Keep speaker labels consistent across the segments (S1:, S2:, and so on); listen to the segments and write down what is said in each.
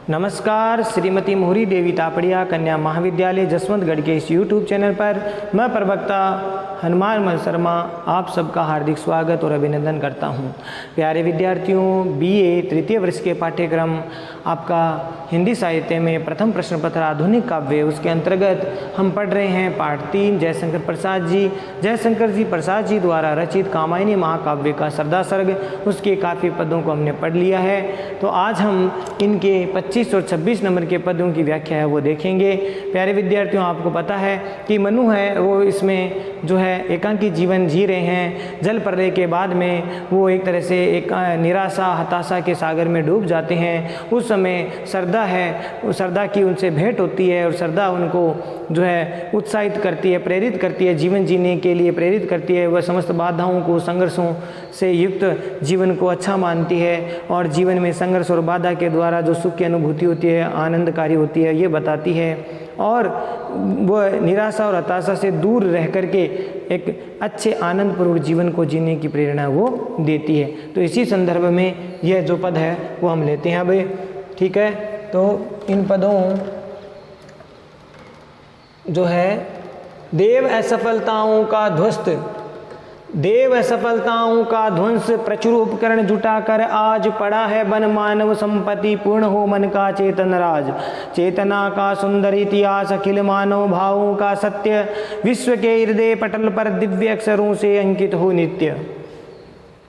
S1: नमस्कार, श्रीमती मोहरी देवी तापड़िया कन्या महाविद्यालय जसवंतगढ़ के इस यूट्यूब चैनल पर मैं प्रवक्ता हनुमान शर्मा आप सबका हार्दिक स्वागत और अभिनंदन करता हूं। प्यारे विद्यार्थियों, बीए तृतीय वर्ष के पाठ्यक्रम आपका हिंदी साहित्य में प्रथम प्रश्न पत्र आधुनिक काव्य, उसके अंतर्गत हम पढ़ रहे हैं पाठ 3 जयशंकर प्रसाद जी द्वारा रचित कामायनी महाकाव्य का सरदा सर्ग, उसके काफ़ी पदों को हमने पढ़ लिया है। तो आज हम इनके 25 और 26 नंबर के पदों की व्याख्या है वो देखेंगे। प्यारे विद्यार्थियों, आपको पता है कि मनु है वो इसमें जो है एकांकी जीवन जी रहे हैं। जल प्रलय के बाद में वो एक तरह से एक निराशा हताशा के सागर में डूब जाते हैं। उस समय सरदा है, उस सरदा की उनसे भेंट होती है और सरदा उनको जो है उत्साहित करती है, प्रेरित करती है, जीवन जीने के लिए प्रेरित करती है। वह समस्त बाधाओं को, संघर्षों से युक्त जीवन को अच्छा मानती है और जीवन में संघर्ष और बाधा के द्वारा जो सुख की अनुभूति होती है, आनंदकारी होती है, ये बताती है। और वह निराशा और हताशा से दूर रह करके एक अच्छे आनंदपूर्वक जीवन को जीने की प्रेरणा वो देती है। तो इसी संदर्भ में यह जो पद है वो हम लेते हैं। अब ठीक है, तो इन पदों जो है देव असफलताओं का ध्वंस प्रचुर उपकरण जुटाकर आज पड़ा है बन मानव संपत्ति पूर्ण हो मन का चेतन राज। चेतना का सुंदर इतिहास अखिल मानव भावों का सत्य विश्व के हृदय पटल पर दिव्य अक्षरों से अंकित हो नित्य।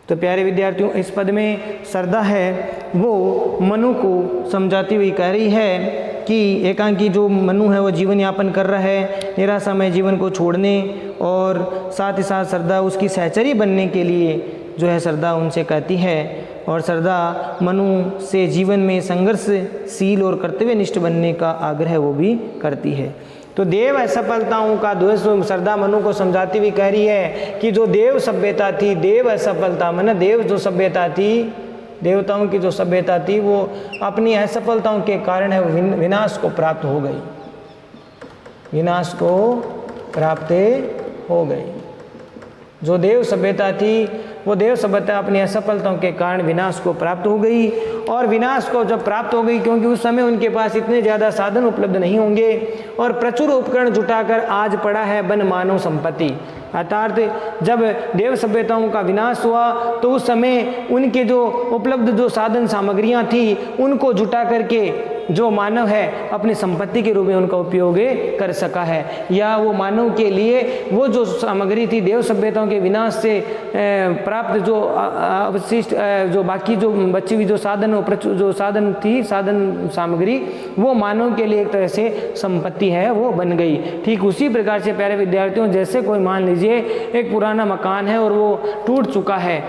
S1: तो प्यारे विद्यार्थियों, इस पद में सरदा है वो मनु को समझाती हुई कह रही है कि एकांकी जो मनु है वो जीवन यापन कर रहा है, निराशामय जीवन को छोड़ने और साथ ही साथ सरदा उसकी सहचरी बनने के लिए जो है सरदा उनसे कहती है। और सरदा मनु से जीवन में संघर्षशील और कर्तव्यनिष्ठ बनने का आग्रह वो भी करती है। तो देव असफलताओं का ध्वंस सरदा मनु को समझाती हुई कह रही है कि जो देव सभ्यता थी, देव असफलता माने देव जो सभ्यता थी, देवताओं की जो सभ्यता थी वो अपनी असफलताओं के कारण है विनाश को प्राप्त हो गई, विनाश को प्राप्त हो गई। जो देव सभ्यता थी वो देव सभ्यता अपनी असफलताओं के कारण विनाश को प्राप्त हो गई। और विनाश को जब प्राप्त हो गई क्योंकि उस समय उनके पास इतने ज़्यादा साधन उपलब्ध नहीं होंगे और प्रचुर उपकरण जुटाकर आज पड़ा है बन मानव संपत्ति। अर्थात जब देव सभ्यताओं का विनाश हुआ तो उस समय उनके जो उपलब्ध जो साधन सामग्रियां थी उनको जुटा करके जो मानव है अपनी संपत्ति के रूप में उनका उपयोग कर सका है, या वो मानव के लिए वो जो सामग्री थी देव सभ्यताओं के विनाश से प्राप्त जो अवशिष्ट जो बाकी जो बची हुई जो साधन थी साधन सामग्री वो मानव के लिए एक तरह से संपत्ति है वो बन गई। ठीक उसी प्रकार से प्यारे विद्यार्थियों, जैसे कोई मान लीजिए एक पुराना मकान है और वो टूट चुका है,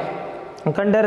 S1: खंडर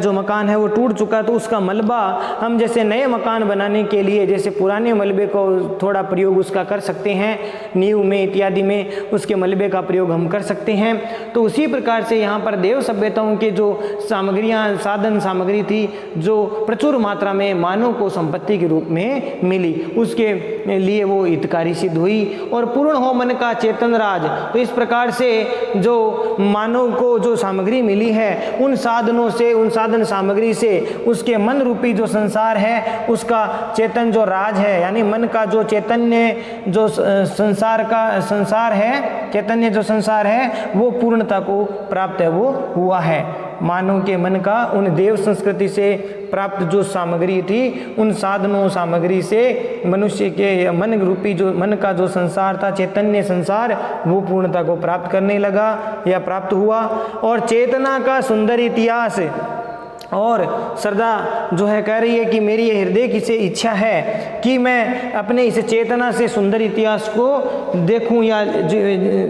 S1: जो मकान है वो टूट चुका है, तो उसका मलबा हम जैसे नए मकान बनाने के लिए जैसे पुराने मलबे को थोड़ा प्रयोग उसका कर सकते हैं, नींव में इत्यादि में उसके मलबे का प्रयोग हम कर सकते हैं। तो उसी प्रकार से यहाँ पर देव सभ्यताओं के जो सामग्रियाँ साधन सामग्री थी जो प्रचुर मात्रा में मानव को संपत्ति के रूप में मिली, उसके लिए वो हितकारी सिद्ध हुई और पूर्ण हो मन का चेतन राज। तो इस प्रकार से जो मानव को जो सामग्री मिली है उन साधनों से, उन साधन सामग्री से उसके मन रूपी जो संसार है उसका चेतन जो राज है, यानी मन का जो चैतन्य जो संसार है, चैतन्य जो संसार है वो पूर्णता को प्राप्त है वो हुआ है। मानव के मन का उन देव संस्कृति से प्राप्त जो सामग्री थी उन साधनों सामग्री से मनुष्य के मन रूपी जो मन का जो संसार था, चैतन्य संसार, वो पूर्णता को प्राप्त करने लगा या प्राप्त हुआ। और चेतना का सुंदर इतिहास, और सरदा जो है कह रही है कि मेरी ये हृदय की से इच्छा है कि मैं अपने इस चेतना से सुंदर इतिहास को देखूं, या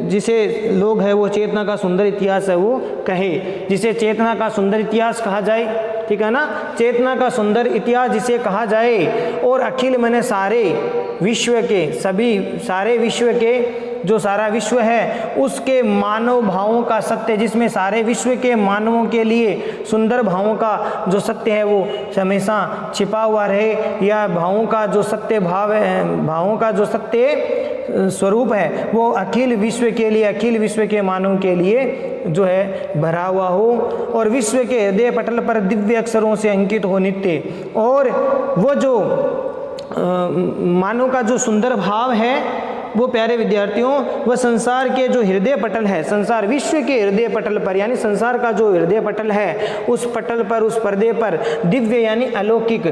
S1: जिसे लोग है वो चेतना का सुंदर इतिहास है वो कहे, जिसे चेतना का सुंदर इतिहास कहा जाए। ठीक है ना, चेतना का सुंदर इतिहास जिसे कहा जाए। और अखिल मैंने सारे विश्व के सारे विश्व के जो सारा विश्व है उसके मानव भावों का सत्य, जिसमें सारे विश्व के मानवों के लिए सुंदर भावों का जो सत्य है वो हमेशा छिपा हुआ रहे, या भावों का जो सत्य भाव है, भावों का जो सत्य स्वरूप है वो अखिल विश्व के लिए, अखिल विश्व के मानव के लिए जो है भरा हुआ हो, और विश्व के हृदय पटल पर दिव्य अक्षरों से अंकित हो नित्य। और वो जो मानव का जो सुंदर भाव है वो प्यारे विद्यार्थियों वह संसार के जो हृदय पटल है, संसार विश्व के हृदय पटल पर यानी संसार का जो हृदय पटल है उस पटल पर, उस पर्दे पर दिव्य यानी अलौकिक,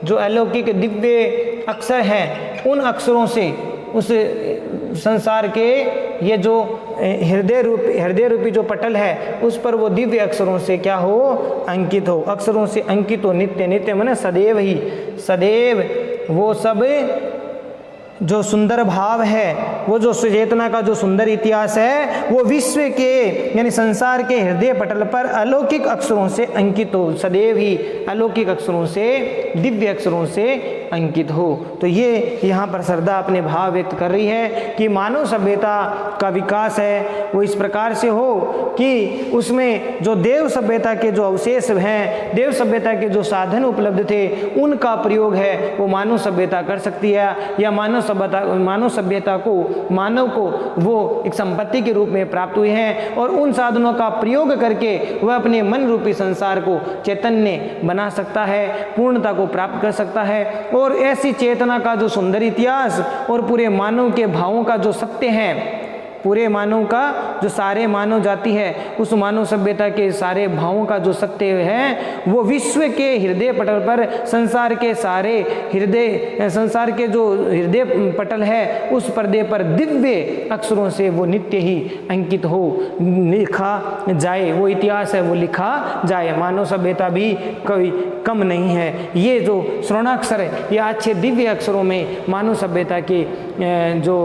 S1: जो अलौकिक दिव्य अक्षर हैं उन अक्षरों से उस संसार के ये जो हृदय रूपी जो पटल है उस पर वो दिव्य अक्षरों से क्या हो, अंकित हो, अक्षरों से अंकित हो। नित्य, नित्य माने सदैव ही, सदैव वो सब जो सुंदर भाव है, वो जो चेतना का जो सुंदर इतिहास है वो विश्व के यानी संसार के हृदय पटल पर अलौकिक अक्षरों से अंकित हो, सदैव ही अलौकिक अक्षरों से, दिव्य अक्षरों से अंकित हो। तो ये यहाँ पर श्रद्धा अपने भाव व्यक्त कर रही है कि मानव सभ्यता का विकास है वो इस प्रकार से हो कि उसमें जो देव सभ्यता के जो अवशेष हैं, देव सभ्यता के जो साधन उपलब्ध थे उनका प्रयोग है वो मानव सभ्यता कर सकती है, या मानव सभ्यता को, मानव को वो एक संपत्ति के रूप में प्राप्त हुए हैं और उन साधनों का प्रयोग करके वह अपने मन रूपी संसार को चैतन्य बना सकता है, पूर्णता को प्राप्त कर सकता है। और ऐसी चेतना का जो सुंदर इतिहास और पूरे मानव के भावों का जो सत्य है, पूरे मानव का जो सारे मानव जाति है उस मानव सभ्यता के सारे भावों का जो सत्य है वो विश्व के हृदय पटल पर, संसार के सारे हृदय, संसार के जो हृदय पटल है उस पर्दे पर दिव्य अक्षरों से वो नित्य ही अंकित हो, लिखा जाए, वो इतिहास है वो लिखा जाए। मानव सभ्यता भी कोई कम नहीं है। ये जो स्वर्णाक्षर है ये अच्छे दिव्य अक्षरों में मानव सभ्यता के जो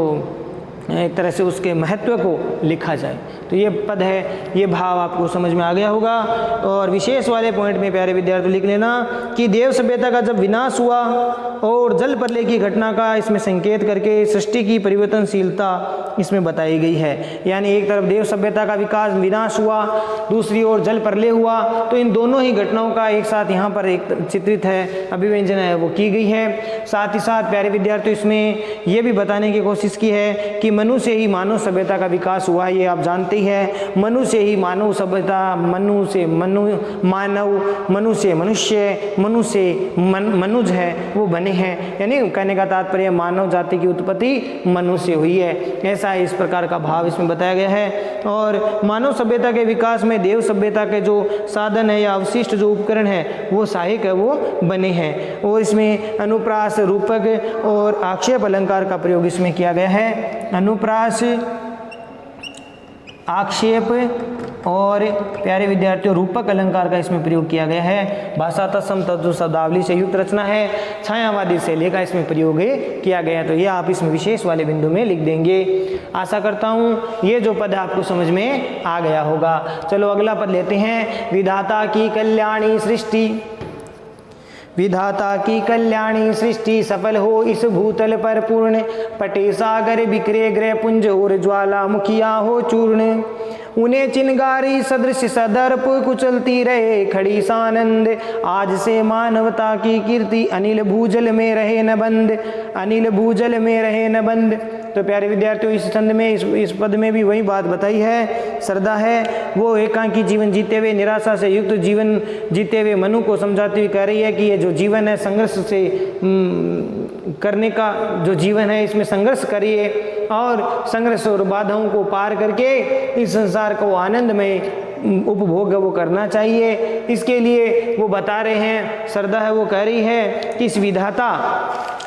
S1: एक तरह से उसके महत्व को लिखा जाए। तो ये पद है, ये भाव आपको समझ में आ गया होगा। और विशेष वाले पॉइंट में प्यारे विद्यार्थी लिख लेना कि देव सभ्यता का जब विनाश हुआ और जल प्रलय की घटना का इसमें संकेत करके सृष्टि की परिवर्तनशीलता इसमें बताई गई है। यानी एक तरफ देव सभ्यता का विकास विनाश हुआ, दूसरी ओर जल प्रलय हुआ, तो इन दोनों ही घटनाओं का एक साथ यहाँ पर एक चित्रित है, अभिव्यंजन है वो की गई है। साथ ही साथ प्यारे विद्यार्थी इसमें यह भी बताने की कोशिश की है कि मनु से ही मानव सभ्यता का विकास हुआ है, ये आप जानते ही है। मनु से ही मानव सभ्यता, मनु से मानव, मनु से मनुष्य, मनु से मनुज है वो बने हैं। यानी कहने का तात्पर्य मानव जाति की उत्पत्ति मनु से हुई है, ऐसा इस प्रकार का भाव इसमें बताया गया है। और मानव सभ्यता के विकास में देव सभ्यता के जो साधन है या अवशिष्ट जो उपकरण है वो सहायक है वो बने हैं। और इसमें अनुप्रास, रूपक और आक्षेप अलंकार का प्रयोग इसमें किया गया है। अनुप्रास, आक्षेप और प्यारे विद्यार्थियों रूपक अलंकार का इसमें प्रयोग किया गया है। भाषा तत्सम तत्व शब्दावली से युक्त रचना है, छायावादी शैली का इसमें प्रयोग किया गया है। तो ये आप इसमें विशेष वाले बिंदु में लिख देंगे। आशा करता हूँ ये जो पद आपको समझ में आ गया होगा। चलो अगला पद लेते हैं। विधाता की कल्याणी सृष्टि, विधाता की कल्याणी सृष्टि सफल हो इस भूतल पर पूर्ण, पटे सागर बिखरे ग्रह पुंज और ज्वाला मुखिया हो चूर्ण। उन्हें चिनगारी सदृश सदर्प कुचलती रहे खड़ी सानंद, आज से मानवता की कीर्ति अनिल भूजल में रहे न बंद, अनिल भूजल में रहे न बंद। तो प्यारे विद्यार्थियों इस छंद में इस पद में भी वही बात बताई है। श्रद्धा है वो एकांकी जीवन जीते हुए, निराशा से युक्त जीवन जीते हुए मनु को समझाती हुई कह रही है कि ये जो जीवन है संघर्ष से करने का जो जीवन है, इसमें संघर्ष करिए और संघर्ष और बाधाओं को पार करके इस संसार को आनंद में उपभोग वो करना चाहिए। इसके लिए वो बता रहे हैं, श्रद्धा है वो कह रही है कि इस विधाता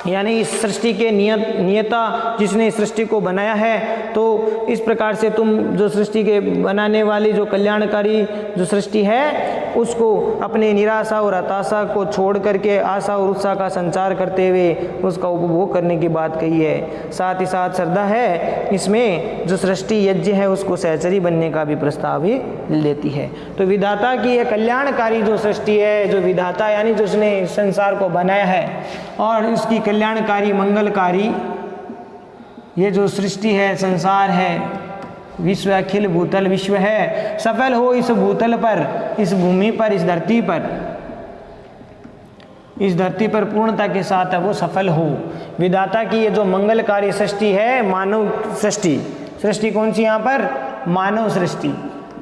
S1: यानी इस सृष्टि के नियता जिसने सृष्टि को बनाया है, तो इस प्रकार से तुम जो सृष्टि के बनाने वाली जो कल्याणकारी जो सृष्टि है उसको अपने निराशा और हताशा को छोड़ करके आशा और उत्साह का संचार करते हुए उसका उपभोग करने की बात कही है। साथ ही साथ श्रद्धा है इसमें जो सृष्टि यज्ञ है उसको सहचरी बनने का भी प्रस्ताव ही लेती है। तो विधाता की यह कल्याणकारी जो सृष्टि है, जो विधाता यानी जो उसने संसार को बनाया है और इसकी कल्याणकारी मंगलकारी ये जो सृष्टि है, संसार है, विश्व अखिल भूतल विश्व है, सफल हो इस भूतल पर, इस भूमि पर, इस धरती पर पूर्णता के साथ है वो सफल हो। विधाता की ये जो मंगलकारी सृष्टि है, मानव सृष्टि, सृष्टि कौन सी यहाँ पर? मानव सृष्टि।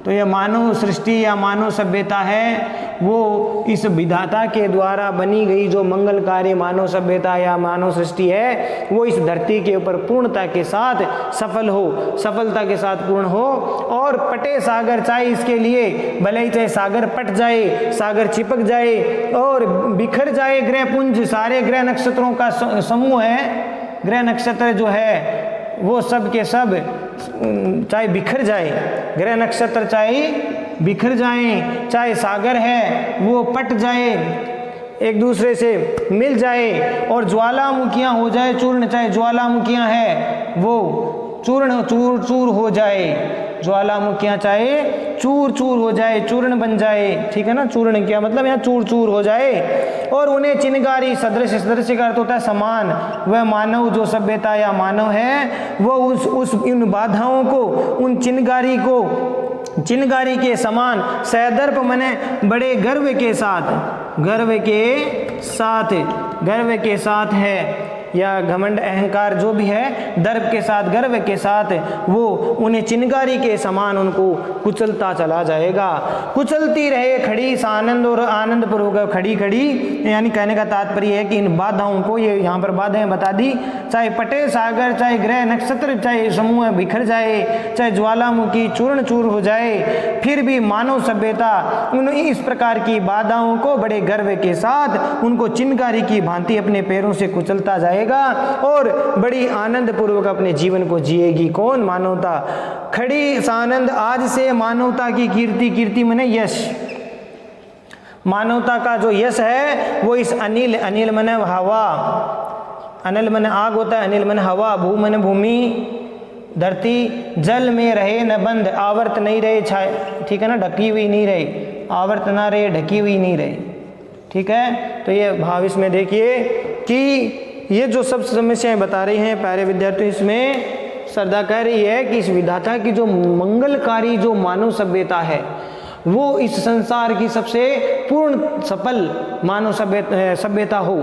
S1: तो यह मानव सृष्टि या मानव सभ्यता है वो इस विधाता के द्वारा बनी गई जो मंगलकारी मानव सभ्यता या मानव सृष्टि है वो इस धरती के ऊपर पूर्णता के साथ सफलता के साथ पूर्ण हो और पटे सागर, चाहे इसके लिए भले ही चाहे सागर पट जाए, सागर चिपक जाए और बिखर जाए ग्रह पुंज, सारे ग्रह नक्षत्रों का समूह है, ग्रह नक्षत्र जो है वो सब के सब चाहे बिखर जाए, ग्रह नक्षत्र चाहे बिखर जाएं, चाहे सागर है वो पट जाए, एक दूसरे से मिल जाए और ज्वालामुखियां हो जाए चूर्ण, चाहे ज्वालामुखियां है वो चूर्ण चूर हो जाए, ज्वालामुखियां चाहे चूर हो जाए, चूर्ण बन जाए, ठीक है ना। चूर्ण क्या मतलब, यहाँ चूर हो जाए और उन्हें चिनगारी सदृश का अर्थ होता है समान, वह मानव जो सभ्यता या मानव है वो उस इन बाधाओं को, उन चिनगारी के समान सैदर्प मने बड़े गर्व के साथ है या घमंड अहंकार जो भी है, दर्प के साथ गर्व के साथ वो उन्हें चिनगारी के समान उनको कुचलता चला जाएगा। कुचलती रहे खड़ी इस आनंद और आनंद पूर्वक खड़ी, यानी कहने का तात्पर्य है कि इन बाधाओं को, ये यहाँ पर बाधाएं बता दी, चाहे पटे सागर, चाहे ग्रह नक्षत्र, चाहे समूह बिखर जाए, चाहे ज्वालामुखी चूर हो जाए, फिर भी मानव सभ्यता उन इस प्रकार की बाधाओं को बड़े गर्व के साथ उनको चिनगारी की भांति अपने पैरों से कुचलता जाएगा और बड़ी आनंद पूर्वक अपने जीवन को जिएगी। कौन? मानवता। खड़ी आनंद आज से मानवता की कीर्ति मने यश, मानवता का जो यश है वो इस अनिल मने हवा, अनिल मने आग होता है, अनिल मने हवा, भू मने भूमि, धरती, जल में रहे न बंद, आवर्त नहीं रहे, ठीक है ना, ढकी हुई नहीं रहे, आवर्त ना रहे, ढकी हुई नहीं रहे, ठीक है। तो ये भाव इसमें देखिए कि ये जो सब समस्याएं बता रही हैं प्यारे विद्यार्थियों, इसमें श्रद्धा कह रही है कि इस विधाता की जो मंगलकारी जो मानव सभ्यता है वो इस संसार की सबसे पूर्ण सफल मानव सभ्यता हो।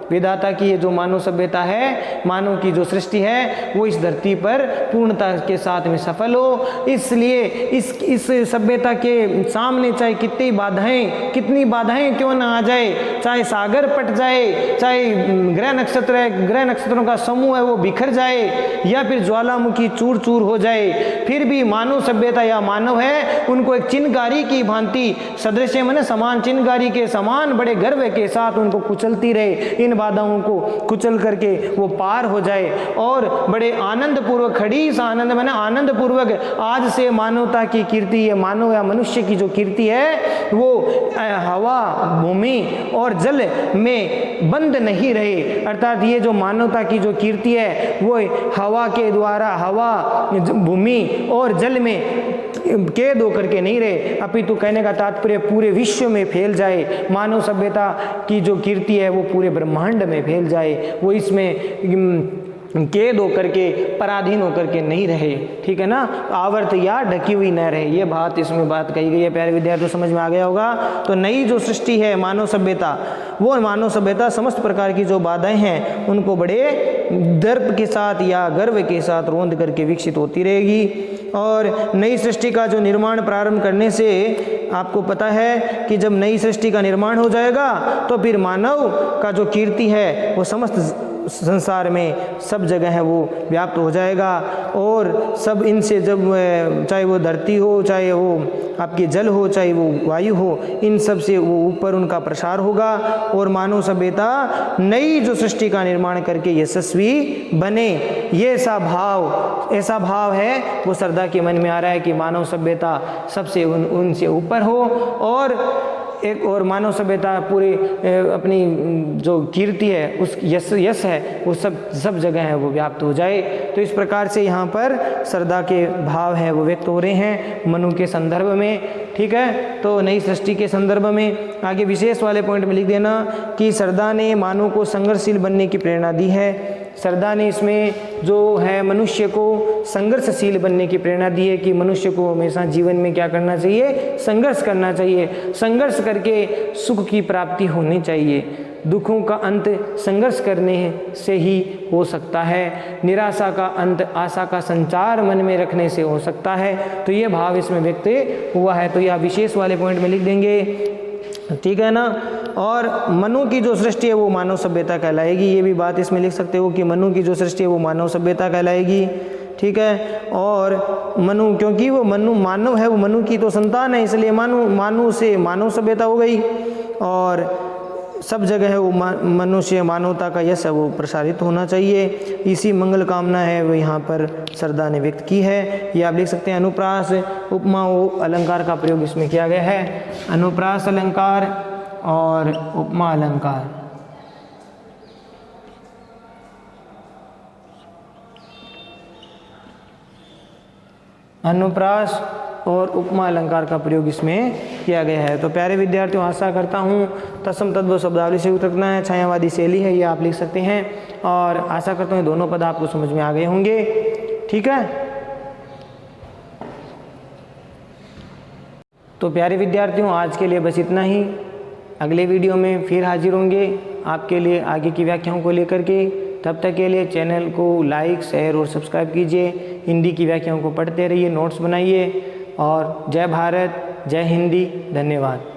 S1: विधाता की ये जो मानव सभ्यता है, मानव की जो सृष्टि है वो इस धरती पर पूर्णता के साथ में सफल हो। इसलिए इस सभ्यता के सामने चाहे कितनी बाधाएं क्यों ना आ जाए, चाहे सागर पट जाए, चाहे ग्रह नक्षत्रों का समूह है वो बिखर जाए या फिर ज्वालामुखी चूर हो जाए, फिर भी मानव सभ्यता या मानव है उनको एक चिनगारी की भांति सदृश माने समान, चिनगारी के समान बड़े गर्व के साथ उनको कुचलती रहे, इन बाधाओं को कुचल करके वो पार हो जाए और बड़े आनंद पूर्वक, खड़ी इस आनंद माने आनंद पूर्वक आज से मानवता की कीर्ति, ये मानव या मनुष्य की जो कीर्ति है वो हवा, भूमि और जल में बंद नहीं रहे। अर्थात ये जो मानवता की जो कीर्ति है वो हवा के द्वारा, हवा, भूमि और जल में कैद होकर के नहीं रहे, अपितु कहने का तात्पर्य पूरे विश्व में फैल जाए। मानव सभ्यता की जो कीर्ति है वो पूरे ब्रह्मांड में फैल जाए, वो इसमें कैद होकर के, पराधीन होकर के नहीं रहे, ठीक है ना, आवर्त या ढकी हुई न रहे। ये बात इसमें बात कही गई है। प्यारे विद्यार्थियों समझ में आ गया होगा। तो नई जो सृष्टि है मानव सभ्यता, वो मानव सभ्यता समस्त प्रकार की जो बाधाएं हैं उनको बड़े दर्प के साथ या गर्व के साथ रोंद करके विकसित होती रहेगी। और नई सृष्टि का जो निर्माण प्रारंभ करने से आपको पता है कि जब नई सृष्टि का निर्माण हो जाएगा तो फिर मानव का जो कीर्ति है वो समस्त संसार में सब जगह है वो व्याप्त हो जाएगा और सब इनसे जब चाहे वो धरती हो, चाहे वो आपके जल हो, चाहे वो वायु हो, इन सब से वो ऊपर उनका प्रसार होगा और मानव सभ्यता नई जो सृष्टि का निर्माण करके यशस्वी बने। ये ऐसा भाव है वो श्रद्धा के मन में आ रहा है कि मानव सभ्यता सबसे उनसे ऊपर हो और एक और मानव सभ्यता पूरे अपनी जो कीर्ति है उस यश है वो सब जगह है वो व्याप्त हो जाए। तो इस प्रकार से यहाँ पर श्रद्धा के भाव हैं वो व्यक्त हो रहे हैं मनु के संदर्भ में, ठीक है। तो नई सृष्टि के संदर्भ में आगे विशेष वाले पॉइंट में लिख देना कि श्रद्धा ने मानव को संघर्षशील बनने की प्रेरणा दी है। श्रद्धा ने इसमें जो है मनुष्य को संघर्षशील बनने की प्रेरणा दी है कि मनुष्य को हमेशा जीवन में क्या करना चाहिए, संघर्ष करना चाहिए, संघर्ष करके सुख की प्राप्ति होनी चाहिए। दुखों का अंत संघर्ष करने से ही हो सकता है। निराशा का अंत आशा का संचार मन में रखने से हो सकता है। तो ये भाव इसमें व्यक्त हुआ है। तो यह विशेष वाले पॉइंट में लिख देंगे, ठीक है ना। और मनु की जो सृष्टि है वो मानव सभ्यता कहलाएगी। ये भी बात इसमें लिख सकते हो कि मनु की जो सृष्टि है वो मानव सभ्यता कहलाएगी, ठीक है। और मनु, क्योंकि वो मनु मानव है, वो मनु की तो संतान है, इसलिए मानव से मानव सभ्यता हो गई। और सब जगह है वो मनुष्य मानवता का यश है वो प्रसारित होना चाहिए। इसी मंगल कामना है वो यहाँ पर सरदा ने व्यक्त की है। ये आप लिख सकते हैं। अनुप्रास उपमा वो अलंकार का प्रयोग इसमें किया गया है। अनुप्रास अलंकार और उपमा अलंकार। अनुप्रास और उपमा अलंकार का प्रयोग इसमें किया गया है। तो प्यारे विद्यार्थियों, आशा करता हूँ तत्सम तद्भव शब्दावली से युक्त रखना है। छायावादी शैली है, ये आप लिख सकते हैं। और आशा करता हूँ दोनों पद आपको समझ में आ गए होंगे, ठीक है। तो प्यारे विद्यार्थियों, आज के लिए बस इतना ही। अगले वीडियो में फिर हाजिर होंगे आपके लिए आगे की व्याख्याओं को लेकर के। तब तक के लिए चैनल को लाइक, शेयर और सब्सक्राइब कीजिए। हिंदी की व्याख्याओं को पढ़ते रहिए, नोट्स बनाइए। और जय भारत, जय हिंदी, धन्यवाद।